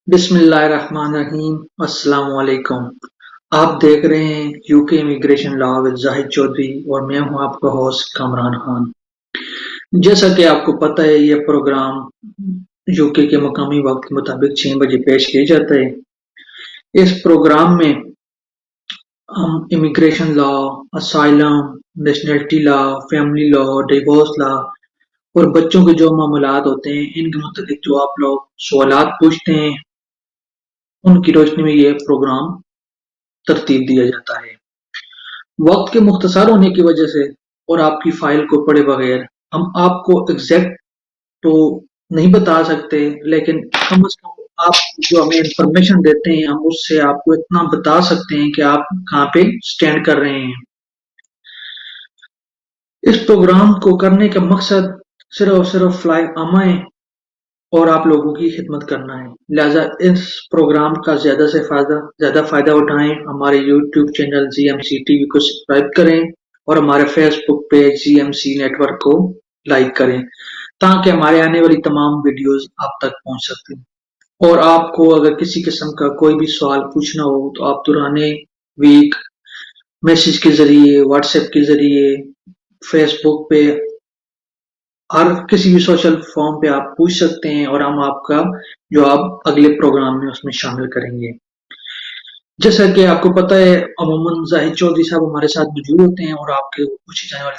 बिस्मिल्लाहिर्रहमानिर्रहीम। अस्सलाम वालेकुम। आप देख रहे हैं UK immigration law with Zahid Chaudhary और मैं हूं आपका होस्ट कामरान खान। जैसा कि आपको पता है, यह प्रोग्राम यूके के मकामी वक्त के मुताबिक 6 बजे पेश किया जाता है। इस प्रोग्राम में हम immigration law, asylum, nationality law, family law, divorce law और बच्चों के जो मामलात होते हैं इनके मुताबिक जो आप लोग सवालात पूछते हैं उनकी रोशनी में यह प्रोग्राम तरतीब दिया जाता है। वक्त के मुख्तसर होने की वजह से और आपकी फाइल को पढ़े बगैर हम आपको एग्जैक्ट तो नहीं बता सकते, लेकिन कम से कम आप जो हमें इंफॉर्मेशन देते हैं हम उससे आपको इतना बता सकते हैं कि आप कहाँ पे स्टैंड कर रहे हैं। इस प्रोग्राम को करने का मकसद सिर्फ और सिर्फ फ्लाई अमा है और आप लोगों की खिदमत करना है। लिहाजा इस प्रोग्राम का ज्यादा फायदा उठाएं। हमारे यूट्यूब चैनल जीएमसी टीवी को सब्सक्राइब करें और हमारे फेसबुक पेज जीएमसी नेटवर्क को लाइक करें ताकि हमारे आने वाली तमाम वीडियोस आप तक पहुंच सकते हैं। और आपको अगर किसी किस्म का कोई भी सवाल पूछना हो तो आप दुराने वीक मैसेज के जरिए, व्हाट्सएप के जरिए, फेसबुक पे, हर किसी भी सोशल फॉर्म पे आप पूछ सकते हैं और हम आपका जवाब अगले प्रोग्राम में उसमें शामिल करेंगे। जैसा कि आपको पता है, अमूमन जाहिद चौधरी साहब हमारे साथ मौजूद होते हैं और आपके पूछे जाने वाले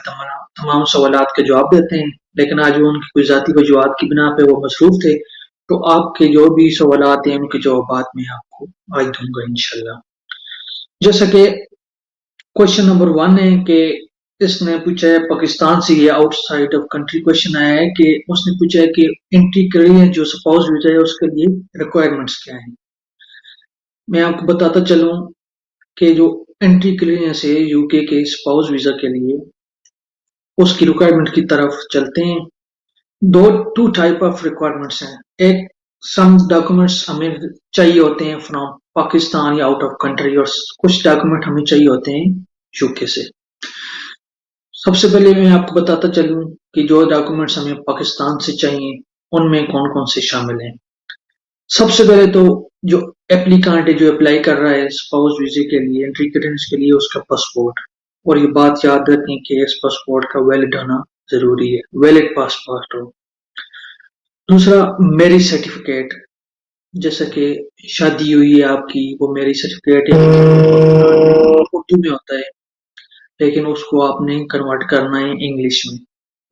तमाम सवालात के जवाब देते हैं, लेकिन आज वो उनकी कोई जाती वजूहात की बिना पे वो मसरूफ थे, तो आपके जो भी सवालात हैं उनके जवाबात में आपको आज दूंगा इंशाल्लाह। जैसा कि क्वेश्चन नंबर 1 है कि इसने पूछा है पाकिस्तान से, ये आउटसाइड ऑफ कंट्री क्वेश्चन आया है कि उसने पूछा है कि एंट्री के लिए जो स्पाउस वीजा है उसके लिए रिक्वायरमेंट्स क्या है। मैं आपको बताता चलूं कि जो एंट्री क्लियरेंस है यूके के स्पाउस वीजा के लिए, उसकी रिक्वायरमेंट की तरफ चलते हैं। दो टू टाइप ऑफ रिक्वायरमेंट्स हैं। एक, सम डॉक्यूमेंट्स हमें चाहिए होते हैं फ्रॉम पाकिस्तान या आउट ऑफ कंट्री, और कुछ डॉक्यूमेंट हमें चाहिए होते हैं यूके से। सबसे पहले मैं आपको बताता चलूं कि जो डॉक्यूमेंट्स हमें पाकिस्तान से चाहिए उनमें कौन कौन से शामिल हैं। सबसे पहले तो जो एप्लीकांट है, जो अप्लाई कर रहा है स्पाउस वीजे के लिए, एंट्री क्लियरेंस के लिए, उसका पासपोर्ट, और ये बात याद रखें कि इस पासपोर्ट का वैलिड होना जरूरी है, वैलिड पासपोर्ट हो। दूसरा, मैरिज सर्टिफिकेट, जैसे कि शादी हुई है आपकी, वो मैरिज सर्टिफिकेट उर्दू में होता है लेकिन उसको आपने कन्वर्ट करना है इंग्लिश में।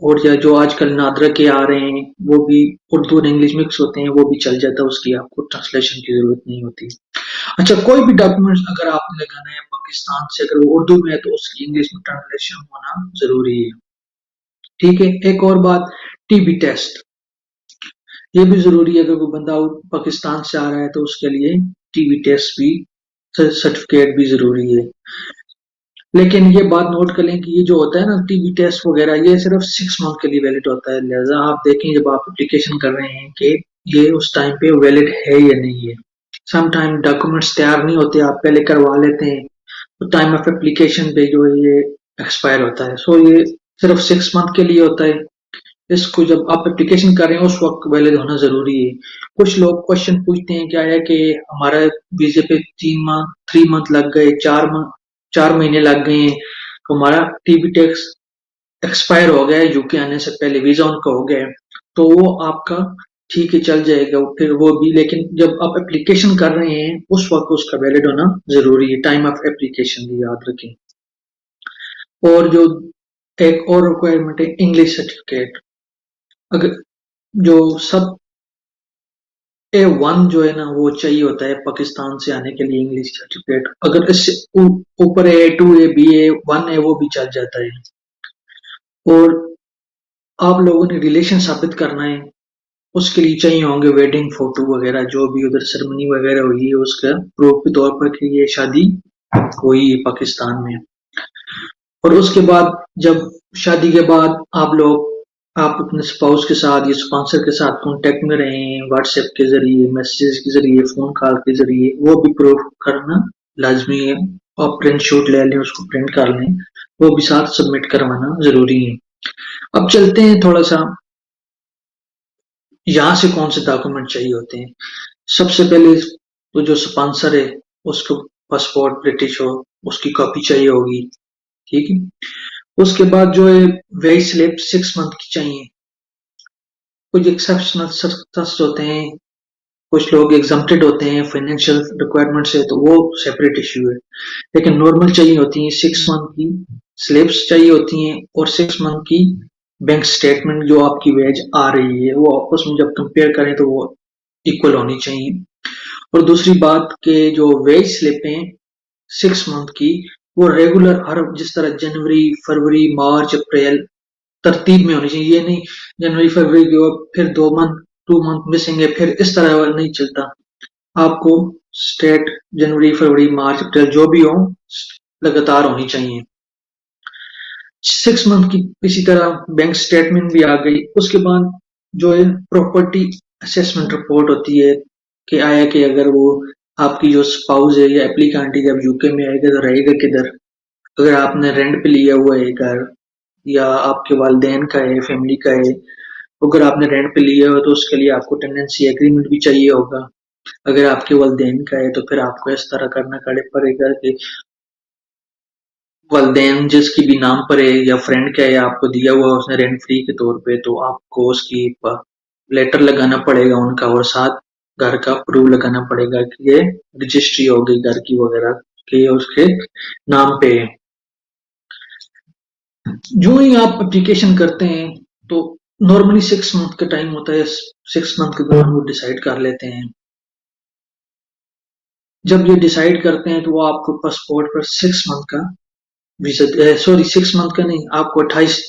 और या जो आजकल नादरा के आ रहे हैं वो भी उर्दू और इंग्लिश मिक्स होते हैं, वो भी चल जाता है, उसकी आपको ट्रांसलेशन की जरूरत नहीं होती। अच्छा, कोई भी डॉक्यूमेंट अगर आपने लगाना है पाकिस्तान से, अगर वो उर्दू में है तो उसकी इंग्लिश में ट्रांसलेशन होना जरूरी है। ठीक है। एक और बात, टीबी टेस्ट, ये भी जरूरी है। अगर कोई बंदा पाकिस्तान से आ रहा है तो उसके लिए टीबी टेस्ट भी, सर्टिफिकेट भी जरूरी है। लेकिन ये बात नोट कर लें कि ये जो होता है ना टीबी टेस्ट वगैरह, ये सिर्फ 6 मंथ के लिए वैलिड होता है। लिहाजा आप देखें जब आप एप्लीकेशन कर रहे हैं कि ये उस टाइम पे वैलिड है या नहीं है। सम टाइम डॉक्यूमेंट्स तैयार नहीं होते, आप पहले करवा लेते हैं तो टाइम ऑफ एप्लीकेशन पे जो है ये एक्सपायर होता है। सो ये सिर्फ 6 मंथ के लिए होता है। इसको जब आप एप्लीकेशन कर रहे हैं उस वक्त वैलिड होना जरूरी है। कुछ लोग क्वेश्चन पूछते हैं, क्या है कि हमारा वीजे पे 3 मंथ 3 मंथ लग गए, 4 महीने लग गए हैं, तो हमारा टीबी टैक्स एक्सपायर हो गया है, यूके आने से पहले वीजा उनका हो गया है, तो वो आपका ठीक है चल जाएगा फिर वो भी। लेकिन जब आप एप्लीकेशन कर रहे हैं उस वक्त उसका वैलिड होना जरूरी है, टाइम ऑफ एप्लीकेशन भी याद रखें। और जो एक और रिक्वायरमेंट है इंग्लिश सर्टिफिकेट। अगर जो सब A1 जो है ना वो चाहिए होता है पाकिस्तान से आने के लिए इंग्लिश सर्टिफिकेट। अगर इससे ऊपर A2 है, BA1 है, वो भी चल जाता है। और आप लोगों ने रिलेशन साबित करना है, उसके लिए चाहिए होंगे वेडिंग फोटो वगैरह, जो भी उधर सेरेमनी वगैरह हुई है उसका प्रूफ के तौर पर कि ये शादी हुई है पाकिस्तान में। और उसके बाद जब शादी के बाद आप अपने स्पाउस के साथ या स्पॉन्सर के साथ कांटेक्ट में रहे हैं, व्हाट्सएप के जरिए, मैसेज के जरिए, फोन कॉल के जरिए, वो भी प्रूफ करना लाजमी है। और प्रिंट शूट ले लें, उसको प्रिंट कर लें, वो भी साथ सबमिट करवाना जरूरी है। अब चलते हैं थोड़ा सा यहाँ से कौन से डॉक्यूमेंट चाहिए होते हैं। सबसे पहले तो जो स्पॉन्सर है उसको पासपोर्ट ब्रिटिश हो, उसकी कॉपी चाहिए होगी। ठीक है। उसके बाद जो है वेज स्लिप 6 मंथ की चाहिए। कुछ एक्सेप्शनल सर्कस होते हैं, कुछ लोग एग्जम्प्टेड होते हैं फाइनेंशियल रिक्वायरमेंट से, तो वो सेपरेट इश्यू है। लेकिन नॉर्मल चाहिए होती है 6 मंथ की स्लिप्स चाहिए होती हैं, और 6 मंथ की बैंक स्टेटमेंट जो आपकी वेज आ रही है वो आपस में जब कंपेयर करें तो वो इक्वल होनी चाहिए। और दूसरी बात के जो वेज स्लिप है 6 मंथ की, वो रेगुलर हर जिस तरह जनवरी फरवरी मार्च अप्रैल तरतीब में होनी चाहिए। ये नहीं जनवरी फरवरी की और फिर 2 मंथ 2 मंथ मिसिंग है, फिर इस तरह नहीं चलता। आपको स्टेट जनवरी फरवरी मार्च अप्रैल जो भी हो लगातार होनी चाहिए। 6 मंथ की इसी तरह बैंक स्टेटमेंट भी आ गई। उसके बाद जो है प्रॉपर्टी असेसमेंट रिपोर्ट होती है कि आया कि अगर वो आपकी जो स्पाउस है या एप्लीकेंट जब यूके में आएगा तो रहेगा किधर। अगर आपने रेंट पे लिया हुआ है घर, या आपके वालदेन का है फैमिली का है, अगर आपने रेंट पे लिया हो तो उसके लिए आपको टेनेंसी एग्रीमेंट भी चाहिए होगा। अगर आपके वालदेन का है तो फिर आपको इस तरह करना पड़ेगा कि वालदेन जिसकी भी नाम पर है या फ्रेंड का है आपको दिया हुआ उसने रेंट फ्री के तौर पे, तो आपको उसकी लेटर लगाना पड़ेगा उनका, और साथ घर का प्रूफ लगाना पड़ेगा कि ये रजिस्ट्री हो गई घर की वगैरह कि उसके नाम पे है। जो ही आप एप्लीकेशन करते हैं तो नॉर्मली 6 मंथ का टाइम होता है, 6 मंथ के दौरान वो डिसाइड कर लेते हैं। जब ये डिसाइड करते हैं तो वो आपको पासपोर्ट पर 6 मंथ का वीजा, सॉरी 6 मंथ का नहीं, आपको 28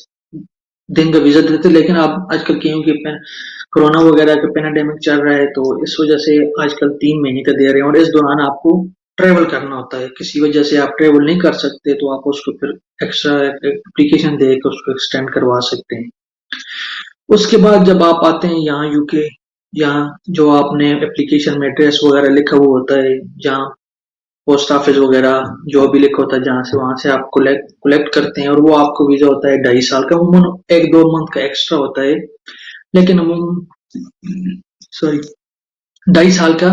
दिन का वीजा देते हैं। लेकिन आप आजकल क्योंकि कोरोना वगैरह का पेंडेमिक चल रहा है तो इस वजह से आजकल 3 महीने का दे रहे हैं, और इस दौरान आपको ट्रेवल करना होता है। किसी वजह से आप ट्रेवल नहीं कर सकते तो आप उसको फिर एक्स्ट्रा एप्लीकेशन दे के उसको एक्सटेंड करवा सकते हैं। उसके बाद जब आप आते हैं यहाँ यूके, यहाँ जो आपने एप्लीकेशन में एड्रेस वगैरह लिखा हुआ होता है, जहाँ पोस्ट ऑफिस वगैरह जो भी लिखा होता है, जहाँ से वहां से आप कलेक्ट करते हैं, और वो आपको वीजा होता है 2.5 साल का। अमूमन 1-2 मंथ का एक्स्ट्रा होता है, लेकिन अमूमन सॉरी 2.5 साल का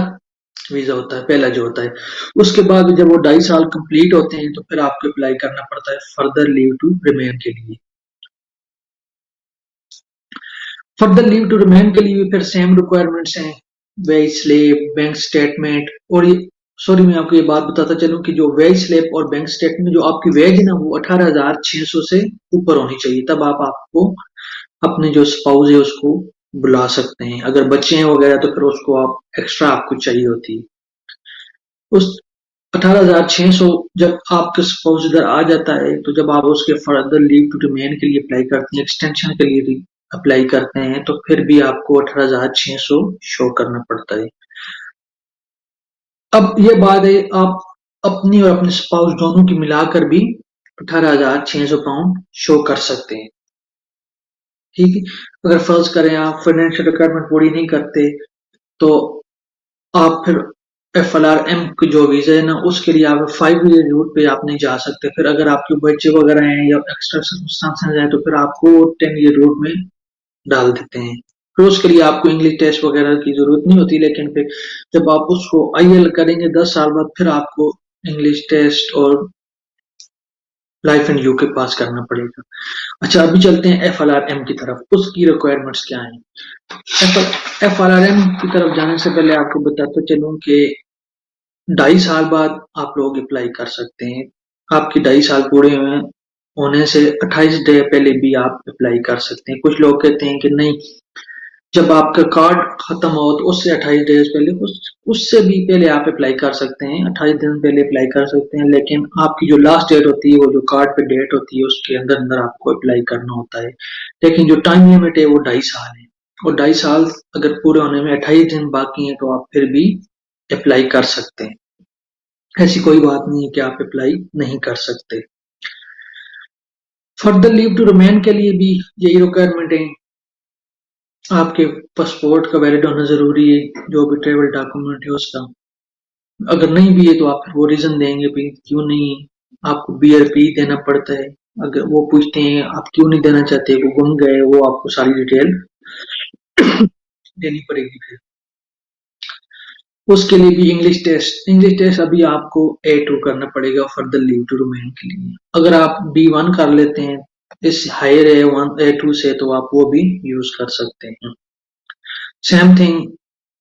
वीजा होता है पहला जो होता है। उसके बाद जब वो 2.5 साल कंप्लीट होते हैं तो फिर आपको अप्लाई करना पड़ता है फर्दर लीव टू रिमेन के लिए। फर्दर लीव टू रिमेन के लिए फिर सेम रिक्वायरमेंट्स हैं, वेज स्लिप बैंक स्टेटमेंट। और ये सॉरी मैं आपको ये बात बताता चलूं कि जो वेज स्लिप और बैंक स्टेटमेंट जो आपकी वेज है ना वो 18,600 से ऊपर होनी चाहिए, तब आप आपको अपने जो स्पाउस है उसको बुला सकते हैं। अगर बच्चे हैं वगैरह तो फिर उसको आप एक्स्ट्रा आपको चाहिए होती है। उस 18,600 जब आपके स्पाउस इधर आ जाता है तो जब आप उसके फर्दर लीव टू रिमेन के लिए अप्लाई करते हैं, एक्सटेंशन के लिए अप्लाई करते हैं, तो फिर भी आपको 18,600 शो करना पड़ता है। अब ये बात है, आप अपनी और अपने स्पाउस दोनों की मिलाकर भी 18,600 पाउंड शो कर सकते हैं। ठीक है। अगर फर्ज करें आप फाइनेंशियल रिक्वायरमेंट पूरी नहीं करते तो आप फिर FLRM की जो वीजा है ना उसके लिए आप 5 ईयर रूट पे आप नहीं जा सकते। फिर अगर आपके बच्चे वगैरह हैं या एक्स्ट्रा सर्कमस्टांसेस हैं तो फिर आपको 10 ईयर रूट में डाल देते हैं। फिर उसके लिए आपको इंग्लिश टेस्ट वगैरह की जरूरत नहीं होती, लेकिन फिर जब आप उसको IEL करेंगे 10 साल बाद फिर आपको इंग्लिश टेस्ट और लाइफ एंड यू के पास करना पड़ेगा। अच्छा अभी चलते हैं FLRM की तरफ, उसकी रिक्वायरमेंट्स क्या है। FLRM की तरफ जाने से पहले आपको बताते चलूं कि 2.5 साल बाद आप लोग अप्लाई कर सकते हैं। आपके 2.5 साल पूरे होने से 28 डे पहले भी आप अप्लाई कर सकते हैं। कुछ लोग कहते हैं कि नहीं, जब आपका कार्ड खत्म हो तो उससे 28 डेज पहले उससे भी पहले आप अप्लाई कर सकते हैं, 28 दिन पहले अप्लाई कर सकते हैं। लेकिन आपकी जो लास्ट डेट होती है वो जो कार्ड पे डेट होती है उसके अंदर अंदर आपको अप्लाई करना होता है। लेकिन जो टाइम लिमिट है वो 2.5 साल है, और 2.5 साल अगर पूरे होने में 28 दिन बाकी हैं तो आप फिर भी अप्लाई कर सकते हैं। ऐसी कोई बात नहीं है कि आप अप्लाई नहीं कर सकते। फर्दर लीव टू रिमेन के लिए भी यही रिक्वायरमेंट है, आपके पासपोर्ट का वैलिड होना जरूरी है, जो भी ट्रेवल डॉक्यूमेंट है उसका। अगर नहीं भी है तो आप वो रीजन देंगे भी क्यों नहीं है। आपको BRP देना पड़ता है, अगर वो पूछते हैं आप क्यों नहीं देना चाहते, वो गुम गए, वो आपको सारी डिटेल देनी पड़ेगी फिर। उसके लिए भी इंग्लिश टेस्ट अभी आपको A2 करना पड़ेगा फर्दर लीव टू रिमेन के लिए। अगर आप B1 कर लेते हैं इस हायर A2 से तो आप वो भी यूज कर सकते हैं। सेम थिंग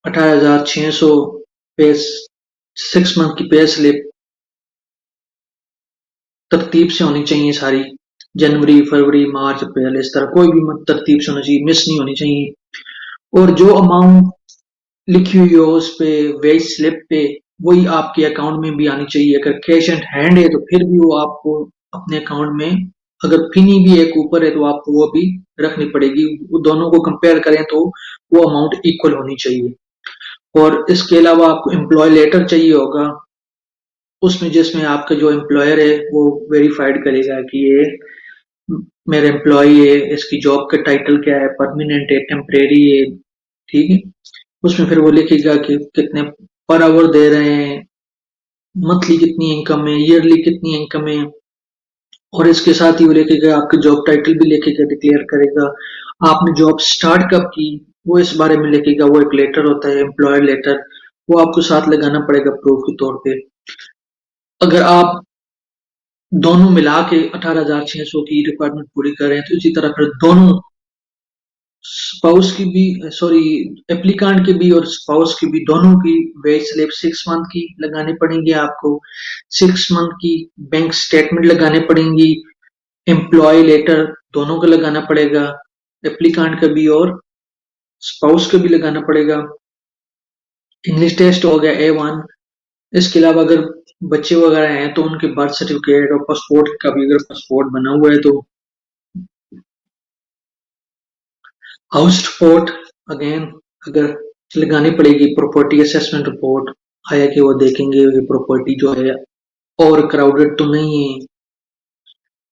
18,600 पे 6 मंथ की पे स्लिप तरतीब से होनी चाहिए सारी, जनवरी फरवरी मार्च अप्रैल इस तरह कोई भी मत तरतीब से होनी चाहिए, मिस नहीं होनी चाहिए। और जो अमाउंट लिखी हुई हो उस पे वेज स्लिप पे वही आपके अकाउंट में भी आनी चाहिए। अगर कैश एट हैंड है तो फिर भी वो आपको अपने अकाउंट में, अगर फिनी भी एक ऊपर है तो आपको वो भी रखनी पड़ेगी। वो दोनों को कंपेयर करें तो वो अमाउंट इक्वल होनी चाहिए। और इसके अलावा आपको एम्प्लॉय लेटर चाहिए होगा, उसमें जिसमें आपका जो एम्प्लॉयर है वो वेरीफाइड करेगा कि ये मेरा एम्प्लॉय है, इसकी जॉब का टाइटल क्या है, परमानेंट है, टेम्परेरी है, ठीक है। उसमें फिर वो लिखेगा कि कितने पर आवर दे रहे हैं, मंथली कितनी इनकम है, ईयरली कितनी इनकम है। और इसके साथ ही वो लिखेगा, आपके जॉब टाइटल भी लिखेगा, डिक्लेयर करेगा। आपने जॉब स्टार्ट कब की वो इस बारे में लिखेगा, वो एक लेटर होता है एम्प्लॉयर लेटर, वो आपको साथ लगाना पड़ेगा प्रूफ के तौर पे। अगर आप दोनों मिला के 18,600 की रिक्वायरमेंट पूरी करें तो इसी तरह फिर दोनों स्पाउस की भी, सॉरी, एप्लीकांट की भी और स्पाउस की भी, दोनों की वेज स्लिप 6 मंथ की लगानी पड़ेंगी आपको। 6 मंथ की बैंक स्टेटमेंट लगाने पड़ेंगी, एम्प्लॉय लेटर दोनों का लगाना पड़ेगा, एप्लीकांट का भी और स्पाउस का भी लगाना पड़ेगा। इंग्लिश टेस्ट हो गया A1। इसके अलावा अगर बच्चे वगैरह हैं तो उनके बर्थ सर्टिफिकेट और पासपोर्ट का भी, अगर पासपोर्ट बना हुआ है तो हाउस रिपोर्ट अगेन अगर लगानी पड़ेगी। प्रॉपर्टी असेसमेंट रिपोर्ट आया कि वो देखेंगे कि प्रॉपर्टी जो है और क्राउडेड तो नहीं है।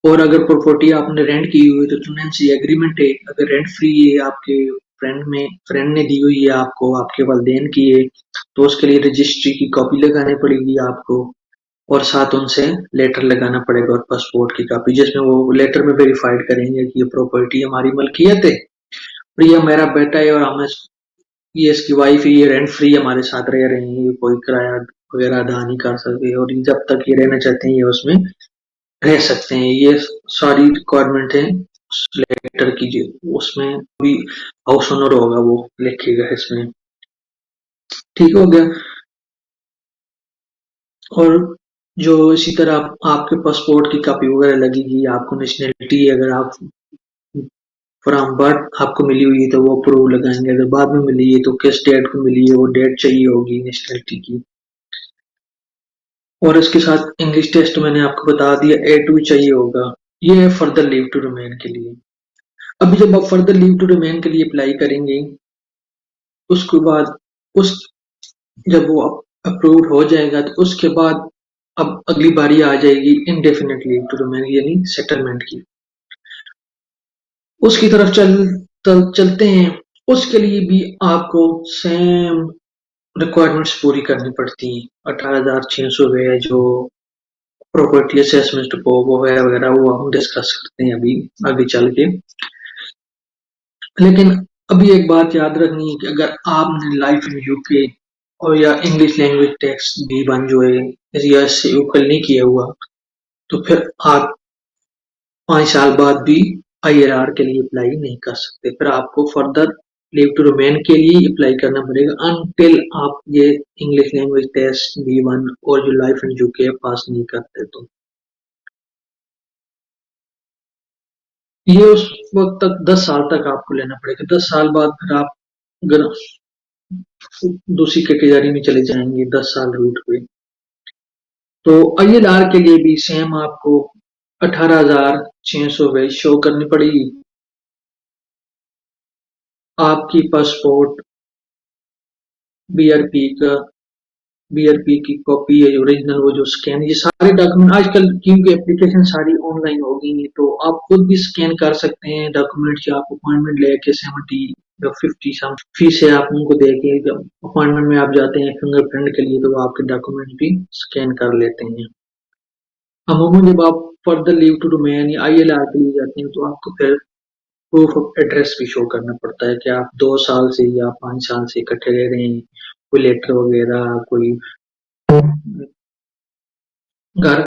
और अगर प्रॉपर्टी आपने रेंट की हुई है तो टेनेंसी एग्रीमेंट है, अगर रेंट फ्री है, आपके फ्रेंड ने दी हुई है आपको, आपके वालिदैन की है, तो उसके लिए रजिस्ट्री की कॉपी लगानी पड़ेगी आपको। और साथ उनसे लेटर लगाना पड़ेगा और पासपोर्ट की कॉपी, जिसमें वो लेटर में वेरीफाइड करेंगे कि ये प्रॉपर्टी हमारी मलकियत है और ये मेरा बेटा है और हम ये इसकी वाइफ है, ये रेंट फ्री हमारे साथ रह रहे हैं, ये कोई किराया वगैरह अदा नहीं कर सकते और जब तक ये रहना चाहते हैं ये उसमें रह सकते हैं। ये सारी रिक्वायरमेंट है उस लेटर की, उसमें भी हाउस ओनर होगा वो लिखेगा इसमें, ठीक हो गया। और जो इसी तरह आपके पासपोर्ट की कॉपी वगैरह लगेगी, आपको नेशनैलिटी अगर आप फ्रॉम बर्थ आपको मिली हुई है तो वो प्रूफ लगाएंगे, अगर बाद में मिली है तो किस डेट को मिली है वो डेट चाहिए होगी नेशनैलिटी की। और इसके साथ इंग्लिश टेस्ट मैंने आपको बता दिया A2 चाहिए होगा। ये है फर्दर लीव टू रिमेन के लिए। अभी जब आप फर्दर लीव टू रिमेन के लिए अप्लाई करेंगे उसके बाद उस जब वो अप्रूव्ड हो जाएगा तो उसके बाद अब अगली बारी आ जाएगी इंडेफिनिट लीव टू रिमेन यानी सेटलमेंट की। उसकी तरफ चलते हैं। उसके लिए भी आपको सेम रिक्वायरमेंट्स पूरी करनी पड़ती हैं। 18,600 है जो प्रॉपर्टी असेसमेंट वगैरह वगैरह वो हम डिस्कस करते हैं अभी आगे चल के। लेकिन अभी एक बात याद रखनी है कि अगर आपने लाइफ इन यूके और या इंग्लिश लैंग्वेज टेक्स्ट B1 जो है या इससे इक्वल नहीं किया हुआ तो फिर आप 5 साल बाद भी ILR के लिए अप्लाई नहीं कर सकते, फिर आपको फर्दर लीव टू रिमेन के लिए अप्लाई करना पड़ेगा अनटिल आप ये इंग्लिश लैंग्वेज टेस्ट B1 और जो लाइफ इन यूके पास नहीं करते। तो ये उस वक्त तक 10 साल तक आपको लेना पड़ेगा। 10 साल बाद फिर आप अगर दूसरी कैटेगरी में चले जाएंगे 10 साल रूट पे तो ILR के लिए भी सेम आपको 18,600 वेज शो करनी पड़ेगी। आपकी पासपोर्ट BRP का BRP की कॉपी है ओरिजिनल, वो जो स्कैन, ये सारे डॉक्यूमेंट आजकल क्योंकि एप्लीकेशन सारी ऑनलाइन हो गई है तो आप खुद भी स्कैन कर सकते हैं डॉक्यूमेंट्स। आप अपॉइंटमेंट लेके 70 या 50 सम फीस है आप उनको दे के जब अपॉइंटमेंट में आप जाते हैं फिंगरप्रिंट के लिए तो वो आपके डॉक्यूमेंट भी स्कैन कर लेते हैं। अमूमन जब आप फर्दर लीव टू रिमेन या ILR के लिए जाते हैं तो आपको फिर प्रूफ ऑफ एड्रेस भी शो करना पड़ता है कि आप 2 साल से या 5 साल से इकट्ठे रह रहे हैं कोई लेटर वगैरह, कोई घर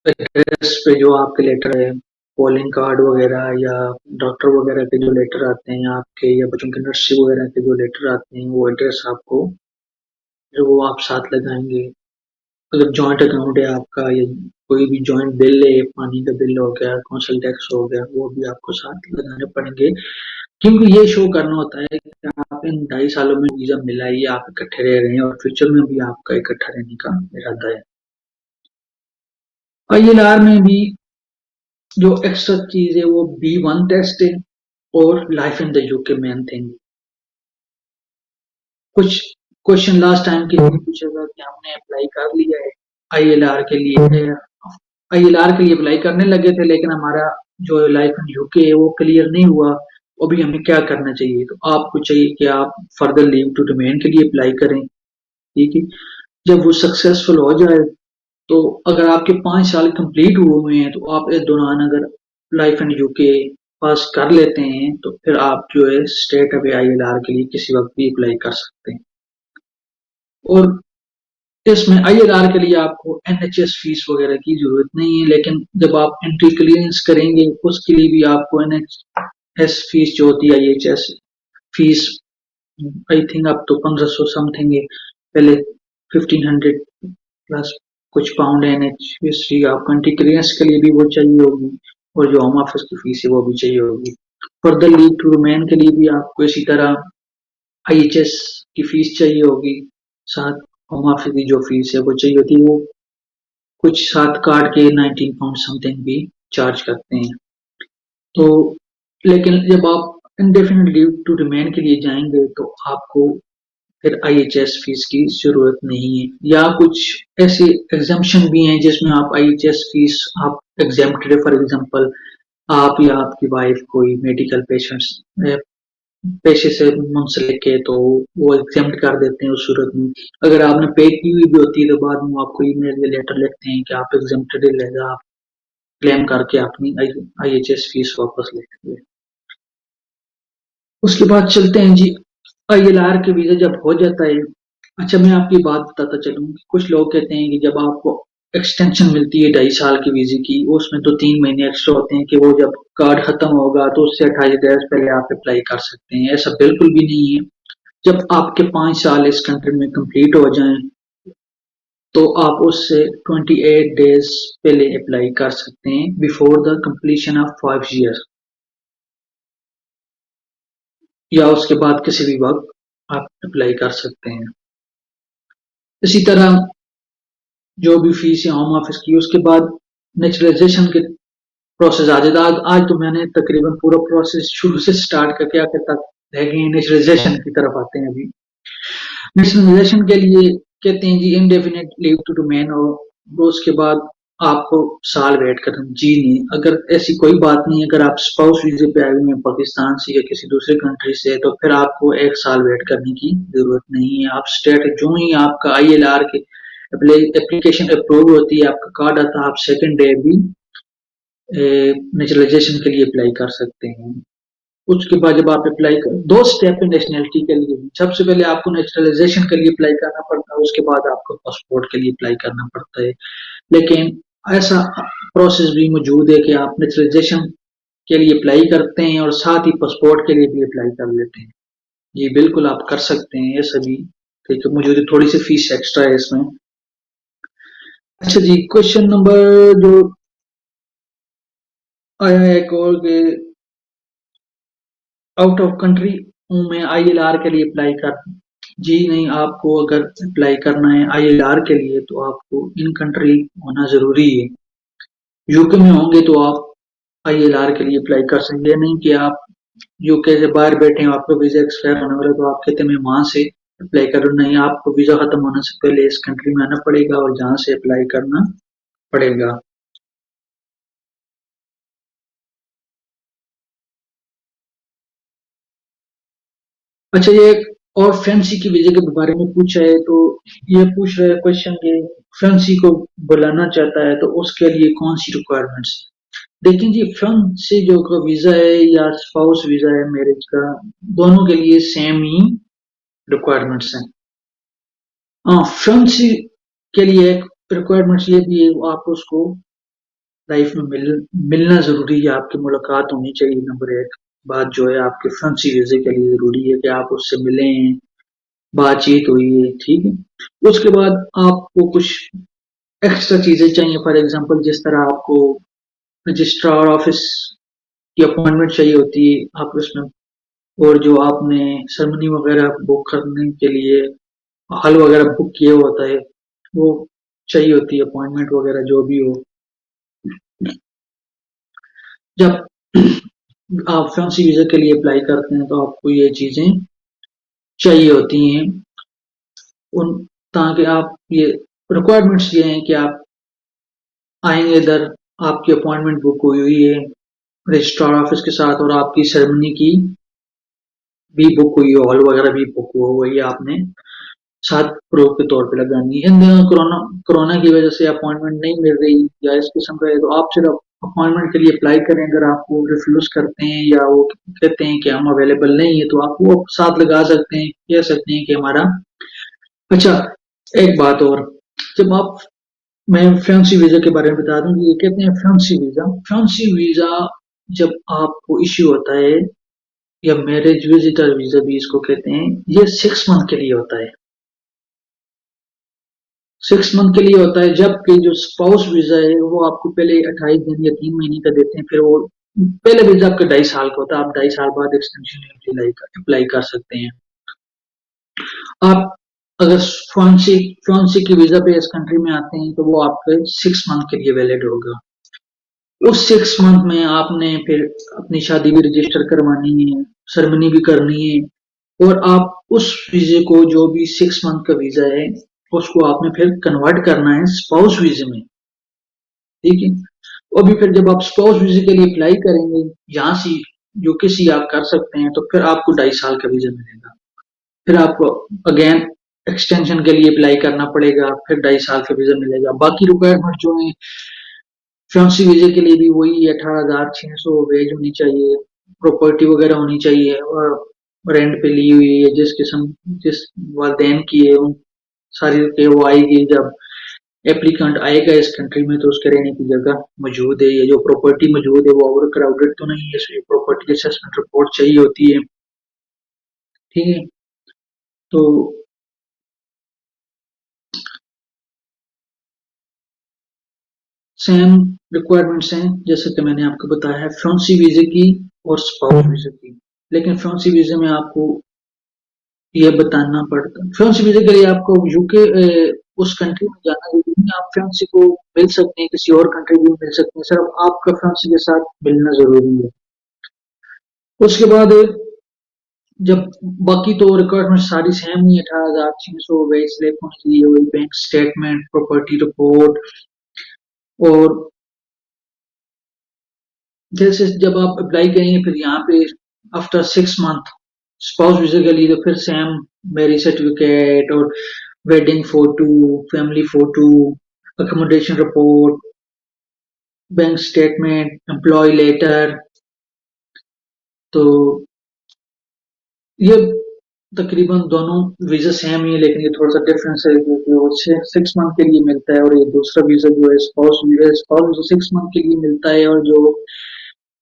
एड्रेस पे जो आपके लेटर है, कॉलिंग कार्ड वगैरह या डॉक्टर वगैरह के जो लेटर आते हैं आपके, या बच्चों के नर्सरी वगैरह के जो लेटर आते हैं, वो एड्रेस आपको जो वो आप साथ लगाएंगे। अगर जॉइंट अकाउंट है आपका, या कोई भी जॉइंट बिल है, पानी का बिल हो गया, काउंसिल टैक्स हो गया, वो भी आपको साथ लगाने पड़ेंगे, क्योंकि ये शो करना होता है कि आप इन 2.5 सालों में वीजा मिला है, ये आप इकट्ठे रह रहे हैं और फ्यूचर में भी आपका इकट्ठा रहने का इरादा है। ILR में भी जो एक्स्ट्रा चीज है वो B1 टेस्ट है, और life in the UK main thing. कुछ क्वेश्चन लास्ट टाइम के लिए पूछा था कि हमने अप्लाई कर लिया है ILR के लिए, ILR के लिए अप्लाई करने लगे थे, लेकिन हमारा जो लाइफ इन यूके है वो क्लियर नहीं हुआ। अभी हमें क्या करना चाहिए? तो आपको चाहिए कि आप फर्दर लीव टू रिमेन के लिए अप्लाई करें, ठीक है। जब वो सक्सेसफुल हो जाए, तो अगर आपके 5 साल कंप्लीट हुए हैं, तो आप इस दौरान अगर लाइफ एंड यूके पास कर लेते हैं, तो फिर आप जो है स्टेट अवे ILR के लिए किसी वक्त भी अप्लाई कर सकते हैं। और इसमें ILR के लिए आपको NHS फीस वगैरह की जरूरत नहीं है, लेकिन जब आप एंट्री क्लियरेंस करेंगे उसके लिए भी आपको NHS फीस जो होती है, IHS फीस, आई थिंक अब तो 1500 समथिंग है, पहले 1500 प्लस कुछ पाउंड है। NHS फी आपको एंट्री क्लियरेंस के लिए भी वो चाहिए होगी, और जो होम ऑफिस की फीस है वो भी चाहिए होगी। फर्दर लीव टू रिमेन के लिए भी आपको इसी तरह IHS की फीस चाहिए होगी, साथ होम ऑफिस की जो फीस है वो चाहिए होती है। वो कुछ साथ कार्ड के 19 पाउंड समथिंग भी चार्ज करते हैं। तो लेकिन जब आप इंडेफिनिट लीव टू रिमेन के लिए जाएंगे, तो आपको फिर IHS फीस की जरूरत नहीं है, या कुछ ऐसे एग्जाम्पशन भी हैं जिसमें आप IHS फीस आप एग्जेम्प्टेड है। फॉर एग्जांपल, आप या आपकी वाइफ कोई मेडिकल पेशेंट्स पेशे से मुंसलिक है, तो वो एग्जेम्प्ट कर देते हैं उस सूरत में। अगर आपने पे की हुई भी होती है, तो बाद में वो आपको ईमेल या लेटर लिखते हैं कि आप एग्जेम्प्टेड है, लिहाजा आप क्लेम करके अपनी IHS फीस वापस ले लीजिए। उसके बाद चलते हैं जी, ILR के वीजा जब हो जाता है। अच्छा, मैं आपकी बात बताता चलूँ, कुछ लोग कहते हैं कि जब आपको एक्सटेंशन मिलती है 2.5 साल की वीजे की, उसमें तो 3 महीने एक्स्ट्रा होते हैं, कि वो जब कार्ड खत्म होगा तो उससे 28 दिन पहले आप अप्लाई कर सकते हैं। ऐसा बिल्कुल भी नहीं है। जब आपके 5 साल इस कंट्री में कंप्लीट हो जाएं, तो आप उससे 28 डेज पहले अप्लाई कर सकते हैं, before the completion of 5 years, या उसके बाद किसी भी वक्त आप अप्लाई कर सकते हैं। इसी तरह जो भी फीस है होम ऑफिस की, उसके बाद नेचुरलाइजेशन के प्रोसेस आ जाता है। आज तो मैंने तकरीबन पूरा प्रोसेस शुरू से स्टार्ट करके आखिर तक रह गए, नेचुरलाइजेशन की तरफ आते हैं अभी। नेशनलाइजेशन के लिए कहते हैं जी इंडेफिनिट लीव टू रिमेन, और उसके बाद आपको साल वेट करना। जी नहीं, अगर ऐसी कोई बात नहीं है। अगर आप स्पाउस वीजे पे आए हुए हैं पाकिस्तान से या किसी दूसरे कंट्री से, तो फिर आपको 1 साल वेट करने की जरूरत नहीं है। आप स्टेट जो ही आपका ILR के एप्लीकेशन अप्रूव होती है, आपका कार्ड आता है, आप सेकंड डे भी नेचुरलाइजेशन के लिए अप्लाई कर सकते हैं। उसके बाद जब आप अप्लाई कर, 2 स्टेप है नेशनैलिटी के लिए। सबसे पहले आपको नेचुरलाइजेशन के लिए अप्लाई करना पड़ता है, उसके बाद आपको पासपोर्ट के लिए अप्लाई करना पड़ता है। लेकिन ऐसा प्रोसेस भी मौजूद है कि आप नेचुरलाइजेशन के लिए अप्लाई करते हैं और साथ ही पासपोर्ट के लिए भी अप्लाई कर लेते हैं। ये बिल्कुल आप कर सकते हैं, ये सभी ठीक है। मौजूद थोड़ी सी फीस एक्स्ट्रा है इसमें। अच्छा जी, क्वेश्चन नंबर जो आया है कॉल के, आउट ऑफ कंट्री हूँ मैं, ILR के लिए अप्लाई कर। जी नहीं, आपको अगर अप्लाई करना है ILR के लिए, तो आपको इन कंट्री होना जरूरी है। यूके में होंगे तो आप ILR के लिए अप्लाई कर सकते हैं। नहीं कि आप यूके से बाहर बैठे हैं, आपका वीजा एक्सपायर होने वाला, तो आप कहते हैं मैं वहां से अप्लाई करूँ। नहीं, आपको वीजा खत्म होने से पहले इस कंट्री में आना पड़ेगा और जहां से अप्लाई करना पड़ेगा। अच्छा, ये एक और फैंसी की वजह के बारे में पूछा है, तो ये पूछ रहे क्वेश्चन के, फैंसी को बुलाना चाहता है तो उसके लिए कौन सी रिक्वायरमेंट्स है? देखिए जी, फैंसी जो का वीजा है या स्पाउस वीजा है मैरिज का, दोनों के लिए सेम ही रिक्वायरमेंट्स हैं। फ्रेंड्स के लिए एक रिक्वायरमेंट्स ये भी है, आप उसको लाइफ में मिलना ज़रूरी है, आपकी मुलाकात होनी चाहिए नंबर 1 बात जो है आपके फ्रेंड्स वीज़े के लिए ज़रूरी है कि आप उससे मिलें, बातचीत हुई है, ठीक है? उसके बाद आपको कुछ एक्स्ट्रा चीज़ें चाहिए फॉर एग्ज़ाम्पल जिस तरह आपको रजिस्ट्रार ऑफ़िस की अपॉइंटमेंट चाहिए होती है, आप उसमें और जो आपने सेरेमनी वगैरह बुक करने के लिए हॉल वगैरह बुक किया होता है, वो चाहिए होती है अपॉइंटमेंट वगैरह जो भी हो। जब आप फैंसी वीज़ा के लिए अप्लाई करते हैं तो आपको ये चीज़ें चाहिए होती हैं उन ताकि आप ये रिक्वायरमेंट्स ये हैं कि आप आएँगे इधर, आपकी अपॉइंटमेंट बुक हुई हुई है रजिस्ट्रार ऑफिस के साथ और आपकी सेरेमनी की भी बुक हुई है, हॉल वगैरह भी बुक हुआ हुआ है, ये आपने साथ प्रूफ के तौर पे लगानी है। इन दिनों कोरोना कोरोना की वजह से अपॉइंटमेंट नहीं मिल रही या इस किस्म का है तो आप सिर्फ अपॉइंटमेंट के लिए अप्लाई करें, अगर आपको रिफ्यूज करते हैं या वो कहते हैं कि हम अवेलेबल नहीं है तो आप वो साथ लगा सकते हैं, कह सकते हैं कि हमारा अच्छा एक बात और जब आप मैं फैंसी वीजा के बारे में बता दूं ये कहते हैं फैंसी वीजा जब आपको इश्यू होता है या मैरिज विजिटर वीजा भी इसको कहते हैं, ये 6 मंथ के लिए होता है। 6 मंथ के लिए होता है जबकि जो स्पाउस वीजा है वो आपको पहले 28 दिन या 3 महीने का देते हैं, फिर वो पहले वीजा आपका 2.5 साल का होता है, आप 2.5 साल बाद एक्सटेंशन अप्लाई कर सकते हैं। आप अगर फ्रांसी की वीजा पे इस कंट्री में आते हैं तो वो आपके 6 मंथ के लिए वैलिड होगा। उस 6 मंथ में आपने फिर अपनी शादी भी रजिस्टर करवानी है, सेरेमनी भी करनी है और आप उस वीजे को जो भी 6 मंथ का वीजा है उसको आपने फिर कन्वर्ट करना है स्पाउस वीजे में, ठीक है? और भी फिर जब आप स्पाउस वीजे के लिए अप्लाई करेंगे यहाँ से यूके से आप कर सकते हैं तो फिर आपको 2.5 साल का वीजा मिलेगा। फिर आपको अगेन एक्सटेंशन के लिए अप्लाई करना पड़ेगा, फिर 2.5 साल का वीजा मिलेगा। बाकी रिक्वायरमेंट जो है फ्रांसी वीजे के लिए भी वही 18,600 वेज होनी चाहिए, प्रॉपर्टी वगैरह होनी चाहिए और रेंट पे ली हुई है जिस वालदेन की है उन सारी पे वो आएगी जब एप्लीकेंट आएगा इस कंट्री में तो उसके रहने की जगह मौजूद है, ये जो प्रॉपर्टी मौजूद है वो ओवर क्राउडेड तो नहीं है, इसलिए प्रॉपर्टी असेसमेंट रिपोर्ट चाहिए होती है, ठीक है? तो सेम रिक्वायरमेंट्स हैं जैसे कि मैंने आपको बताया है फ्रांसी वीजे की और स्पाउस वीजे की, लेकिन फ्रांसी वीजे में आपको ये बताना पड़ता है फ्रांसी वीजे के लिए आपको यूके उस कंट्री में जाना जरूरी नहीं, आप फ्रांसी को मिल सकते हैं किसी और कंट्री भी मिल सकते हैं, सिर्फ आपका फ्रांसी के साथ मिलना जरूरी है। उसके बाद जब बाकी तो रिक्वायरमेंट सारी सेम ही 18,600 वही स्लिप होनी चाहिए, वही बैंक स्टेटमेंट, प्रॉपर्टी रिपोर्ट और जैसे जब आप अप्लाई करेंगे फिर यहाँ पे आफ्टर 6 मंथ स्पाउस वीजा के लिए तो फिर सेम मैरिज सर्टिफिकेट और wedding photo, family photo, accommodation report, bank statement, employ letter, तो ये तकरीबन दोनों वीजा सेम ही है लेकिन ये थोड़ा सा डिफरेंस है क्योंकि वो 6 मंथ के लिए मिलता है और ये दूसरा वीजा जो है स्पाउस वीजा 6 मंथ के लिए मिलता है और जो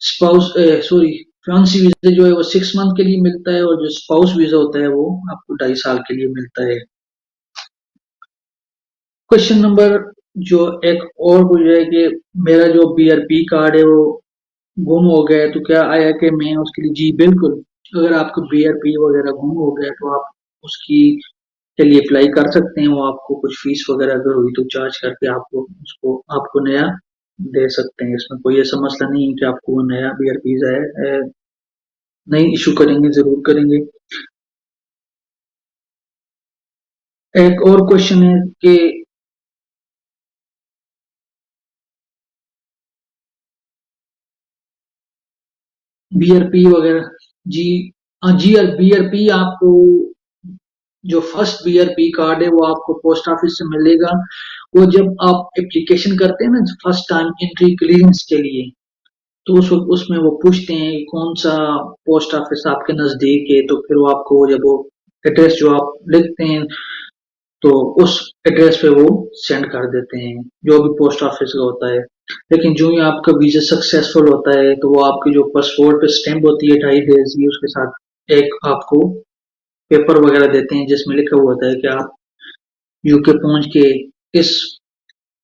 स्पाउस सॉरी फ्रांसी वीजा जो है वो 6 मंथ के लिए मिलता है और जो स्पाउस वीजा होता है वो आपको 2.5 साल के लिए मिलता है। क्वेश्चन नंबर जो एक और पूछ रहा है कि मेरा जो बीआरपी कार्ड है वो गुम हो गया है तो क्या आया कि मैं उसके लिए जी बिल्कुल, अगर आपका बीआरपी वगैरह गुम हो गया तो आप उसकी के लिए अप्लाई कर सकते हैं, वो आपको कुछ फीस वगैरह अगर हुई तो चार्ज करके आपको उसको आपको नया दे सकते हैं, इसमें कोई ऐसा मसला नहीं है कि आपको वो नया बीआरपी है नहीं इशू करेंगे, जरूर करेंगे। एक और क्वेश्चन है कि बीआरपी वगैरह जी हाँ जी बीआरपी आपको जो फर्स्ट बीआरपी कार्ड है वो आपको पोस्ट ऑफिस से मिलेगा, वो जब आप एप्लीकेशन करते हैं ना फर्स्ट टाइम एंट्री क्लियरेंस के लिए तो उस वक्त उसमें वो पूछते हैं कि कौन सा पोस्ट ऑफिस आपके नजदीक है तो फिर वो आपको जब वो एड्रेस जो आप लिखते हैं तो उस एड्रेस पे वो सेंड कर देते हैं, जो भी पोस्ट ऑफिस का होता है। लेकिन जो ही आपका वीज़ा सक्सेसफुल होता है, तो वो आपकी जो पासपोर्ट पे स्टैम्प होती है 2.5 डेज़ की, उसके साथ एक आपको पेपर वगैरह देते हैं जिसमें लिखा हुआ होता है कि आप यूके पहुँच के इस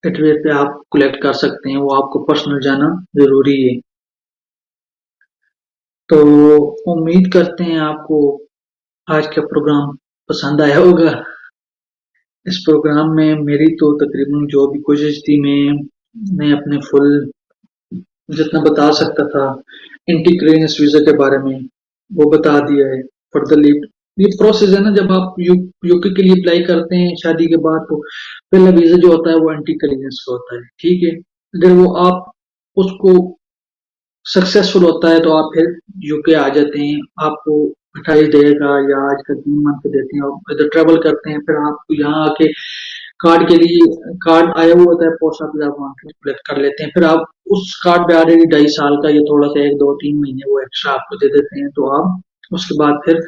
एड्रेस पे आप कलेक्ट कर सकते हैं, वो आपको पर्सनल जाना ज़रूरी है। तो उम्मीद करते हैं आपको आज का प्रोग्राम पसंद आया होगा। इस प्रोग्राम में मेरी तो तकरीबन जो भी कोशिश थी, मैं अपने फुल जितना बता सकता था एंटी क्रेनेस वीजा के बारे में वो बता दिया है। फर्दर लीव ये प्रोसेस है ना, जब आप यूके के लिए अप्लाई करते हैं शादी के बाद, तो पहला वीजा जो होता है वो एंटी क्रेनेस का होता है, ठीक है। अगर वो आप उसको सक्सेसफुल होता है तो आप फिर यूके आ जाते हैं। आपको 28 डेज का या आज का 3 मंथ देते हैं और इधर ट्रेवल करते हैं। फिर आप यहाँ आके कार्ड के लिए कार्ड आया हुआ होता है पोस्ट ऑफिस, आप वहाँ से कलेक्ट कर लेते हैं। फिर आप उस कार्ड पे ऑलरेडी 2.5 साल का ये थोड़ा सा 1 2 3 महीने वो एक्स्ट्रा आपको दे देते हैं। तो आप उसके बाद फिर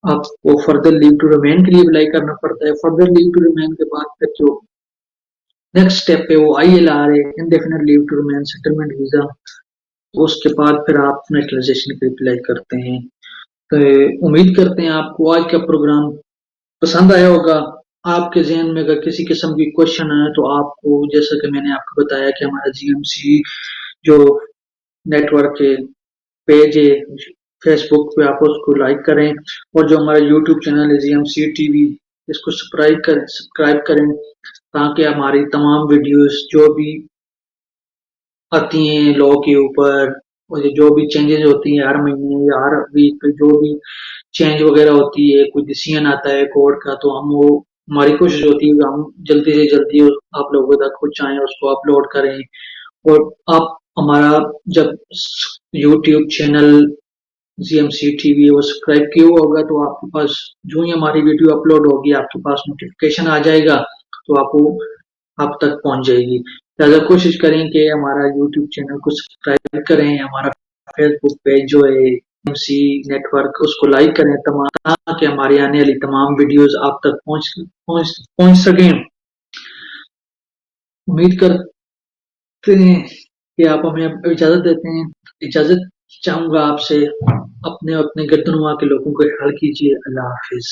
आपको फर्दर लीव टू रिमेन के लिए अप्लाई करना पड़ता है। फर्दर लीव टू रिमेन के बाद फिर जो नेक्स्ट स्टेप है वो ILR है, indefinite leave to remain settlement visa. उसके बाद फिर आप नेशनलाइजेशन के लिए अप्लाई करते हैं। तो उम्मीद करते हैं आपको आज का प्रोग्राम पसंद आया होगा। आपके ज़हन में अगर किसी किस्म की क्वेश्चन है तो आपको, जैसा कि मैंने आपको बताया कि हमारा GMC जो नेटवर्क है, पेज है फेसबुक पे, आप उसको लाइक करें। और जो हमारा यूट्यूब चैनल है GMC टीवी, इसको सब्सक्राइब करें ताकि हमारी तमाम वीडियोस जो भी आती हैं लॉ के ऊपर, और ये जो भी चेंजेस होती हैं हर महीने या हर वीक पे, जो भी चेंज वगैरह होती है, कोई डिसीजन आता है कोर्ट का, तो हम वो हमारी कोशिश होती है कि हम जल्दी से जल्दी आप लोगों तक पहुंचाएं, उसको अपलोड करें। और आप हमारा जब यूट्यूब चैनल GMC टीवी वो सब्सक्राइब किया हुआ होगा, तो आपके पास जो ही हमारी वीडियो अपलोड होगी आपके पास नोटिफिकेशन आ जाएगा, तो आपको आप तक पहुंच जाएगी। लिहाजा कोशिश करें कि हमारा यूट्यूब चैनल को सब्सक्राइब करें, हमारा फेसबुक पेज जो है GMC नेटवर्क उसको लाइक करें, तमाम ताकि हमारी आने वाली तमाम वीडियोस आप तक पहुंच सकें। उम्मीद करते हैं कि आप हमें अब इजाजत देते हैं। इजाजत चाहूंगा आपसे। अपने अपने गर्दनुमा के लोगों को ख्याल कीजिए। अल्लाह हाफिज।